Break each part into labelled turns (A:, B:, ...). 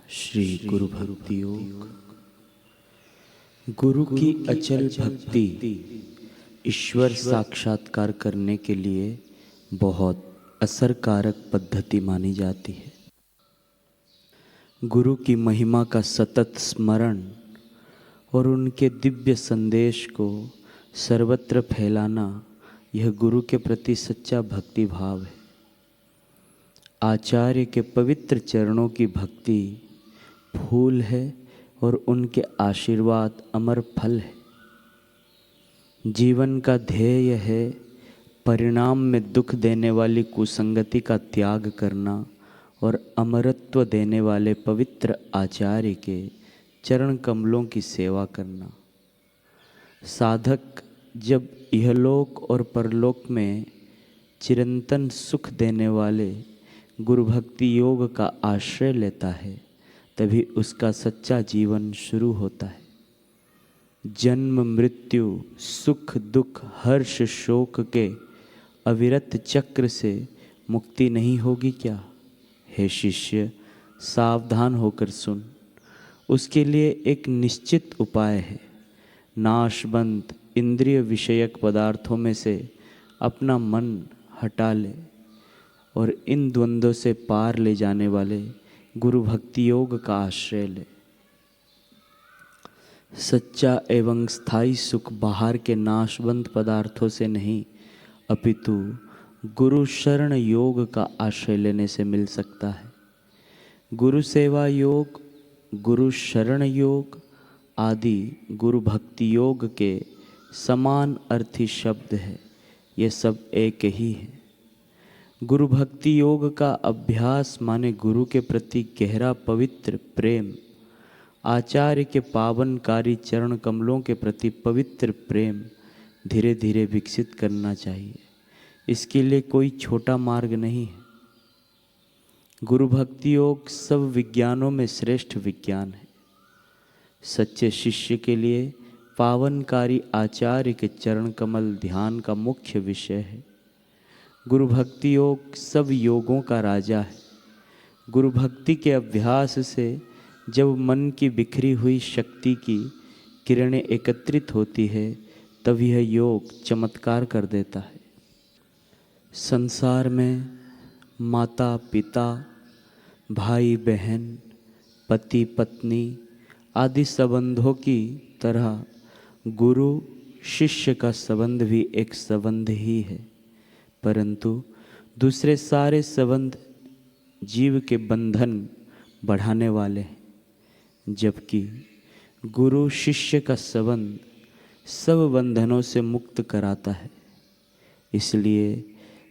A: श्री गुरु भक्ति योग। गुरु की अचल भक्ति ईश्वर साक्षात्कार करने के लिए बहुत असरकारक पद्धति मानी जाती है। गुरु की महिमा का सतत स्मरण और उनके दिव्य संदेश को सर्वत्र फैलाना, यह गुरु के प्रति सच्चा भक्ति भाव है। आचार्य के पवित्र चरणों की भक्ति फूल है और उनके आशीर्वाद अमर फल है। जीवन का ध्येय है परिणाम में दुख देने वाली कुसंगति का त्याग करना और अमरत्व देने वाले पवित्र आचार्य के चरण कमलों की सेवा करना। साधक जब इहलोक और परलोक में चिरंतन सुख देने वाले गुरु भक्ति योग का आश्रय लेता है, तभी उसका सच्चा जीवन शुरू होता है। जन्म मृत्यु सुख दुख हर्ष शोक के अविरत चक्र से मुक्ति नहीं होगी क्या? हे शिष्य, सावधान होकर सुन। उसके लिए एक निश्चित उपाय है। नाशबंद इंद्रिय विषयक पदार्थों में से अपना मन हटा ले और इन द्वंद्वों से पार ले जाने वाले गुरु भक्ति योग का आश्रय ले। सच्चा एवं स्थायी सुख बाहर के नाशवंत पदार्थों से नहीं, अपितु गुरु शरण योग का आश्रय लेने से मिल सकता है। गुरु सेवा योग, गुरु शरण योग आदि गुरु भक्ति योग के समान अर्थी शब्द है। ये सब एक ही है। गुरु भक्ति योग का अभ्यास माने गुरु के प्रति गहरा पवित्र प्रेम, आचार्य के पावनकारी चरण कमलों के प्रति पवित्र प्रेम धीरे धीरे विकसित करना चाहिए। इसके लिए कोई छोटा मार्ग नहीं है। गुरु भक्ति योग सब विज्ञानों में श्रेष्ठ विज्ञान है। सच्चे शिष्य के लिए पावनकारी आचार्य के चरण कमल ध्यान का मुख्य विषय है। गुरु भक्ति योग सब योगों का राजा है। गुरु भक्ति के अभ्यास से जब मन की बिखरी हुई शक्ति की किरणें एकत्रित होती है, तब यह योग चमत्कार कर देता है। संसार में माता पिता, भाई बहन, पति पत्नी आदि संबंधों की तरह गुरु शिष्य का संबंध भी एक संबंध ही है, परंतु दूसरे सारे संबंध जीव के बंधन बढ़ाने वाले हैं, जबकि गुरु शिष्य का संबंध सब बंधनों से मुक्त कराता है। इसलिए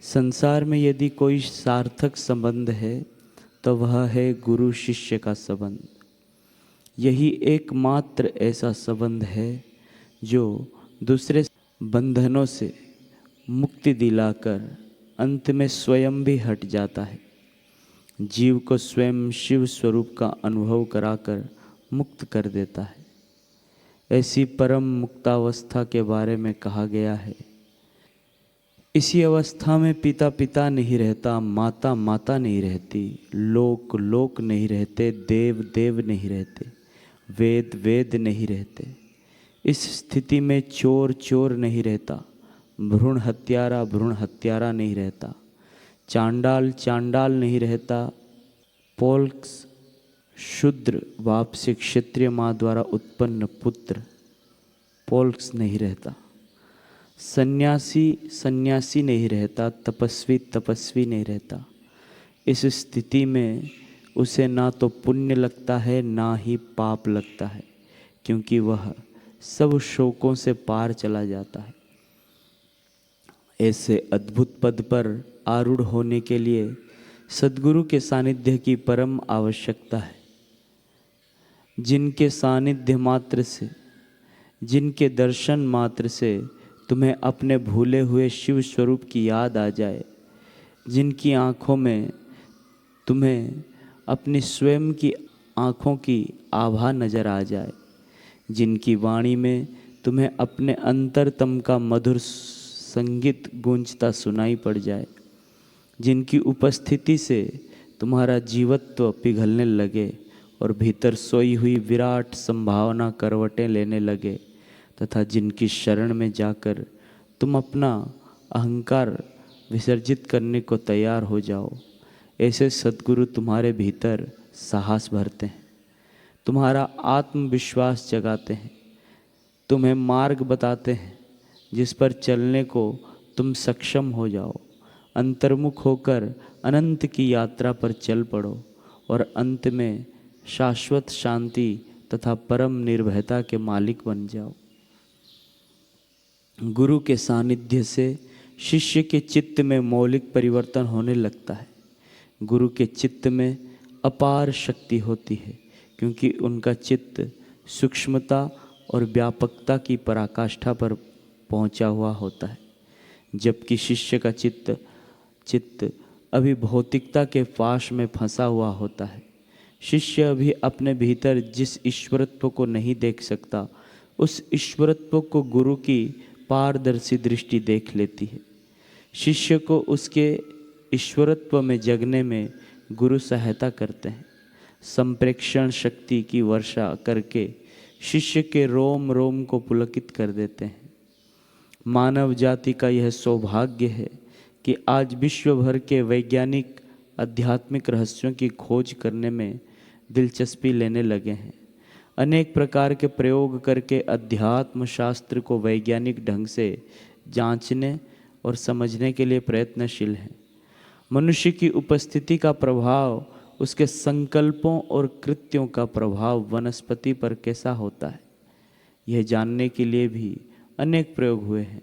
A: संसार में यदि कोई सार्थक संबंध है तो वह है गुरु शिष्य का संबंध। यही एकमात्र ऐसा संबंध है जो दूसरे बंधनों से मुक्ति दिलाकर अंत में स्वयं भी हट जाता है। जीव को स्वयं शिव स्वरूप का अनुभव कराकर मुक्त कर देता है। ऐसी परम मुक्तावस्था के बारे में कहा गया है, इसी अवस्था में पिता पिता नहीं रहता, माता माता नहीं रहती, लोक लोक नहीं रहते, देव देव नहीं रहते, वेद वेद नहीं रहते। इस स्थिति में चोर चोर नहीं रहता, भ्रूण हत्यारा नहीं रहता, चांडाल चांडाल नहीं रहता, पोल्क्स शूद्र बाप से क्षत्रिय माँ द्वारा उत्पन्न पुत्र पोल्क्स नहीं रहता, सन्यासी सन्यासी नहीं रहता, तपस्वी तपस्वी नहीं रहता। इस स्थिति में उसे ना तो पुण्य लगता है ना ही पाप लगता है, क्योंकि वह सब शोकों से पार चला जाता है। ऐसे अद्भुत पद पर आरूढ़ होने के लिए सद्गुरु के सानिध्य की परम आवश्यकता है। जिनके सानिध्य मात्र से, जिनके दर्शन मात्र से तुम्हें अपने भूले हुए शिव स्वरूप की याद आ जाए, जिनकी आँखों में तुम्हें अपनी स्वयं की आँखों की आभा नजर आ जाए, जिनकी वाणी में तुम्हें अपने अंतरतम का मधुर संगीत गूंजता सुनाई पड़ जाए, जिनकी उपस्थिति से तुम्हारा जीवत्व पिघलने लगे, और भीतर सोई हुई विराट संभावना करवटें लेने लगे तथा जिनकी शरण में जाकर तुम अपना अहंकार विसर्जित करने को तैयार हो जाओ, ऐसे सद्गुरु तुम्हारे भीतर साहस भरते हैं, तुम्हारा आत्मविश्वास जगाते हैं, तुम्हें मार्ग बताते हैं जिस पर चलने को तुम सक्षम हो जाओ। अंतर्मुख होकर अनंत की यात्रा पर चल पड़ो और अंत में शाश्वत शांति तथा परम निर्भयता के मालिक बन जाओ। गुरु के सानिध्य से शिष्य के चित्त में मौलिक परिवर्तन होने लगता है। गुरु के चित्त में अपार शक्ति होती है क्योंकि उनका चित्त सूक्ष्मता और व्यापकता की पराकाष्ठा पर पहुंचा हुआ होता है, जबकि शिष्य का चित्त अभी भौतिकता के पाश में फंसा हुआ होता है। शिष्य अभी अपने भीतर जिस ईश्वरत्व को नहीं देख सकता, उस ईश्वरत्व को गुरु की पारदर्शी दृष्टि देख लेती है। शिष्य को उसके ईश्वरत्व में जगने में गुरु सहायता करते हैं। संप्रेक्षण शक्ति की वर्षा करके शिष्य के रोम रोम को पुलकित कर देते हैं। मानव जाति का यह सौभाग्य है कि आज विश्व भर के वैज्ञानिक आध्यात्मिक रहस्यों की खोज करने में दिलचस्पी लेने लगे हैं। अनेक प्रकार के प्रयोग करके अध्यात्म शास्त्र को वैज्ञानिक ढंग से जांचने और समझने के लिए प्रयत्नशील हैं। मनुष्य की उपस्थिति का प्रभाव, उसके संकल्पों और कृत्यों का प्रभाव वनस्पति पर कैसा होता है, यह जानने के लिए भी अनेक प्रयोग हुए हैं।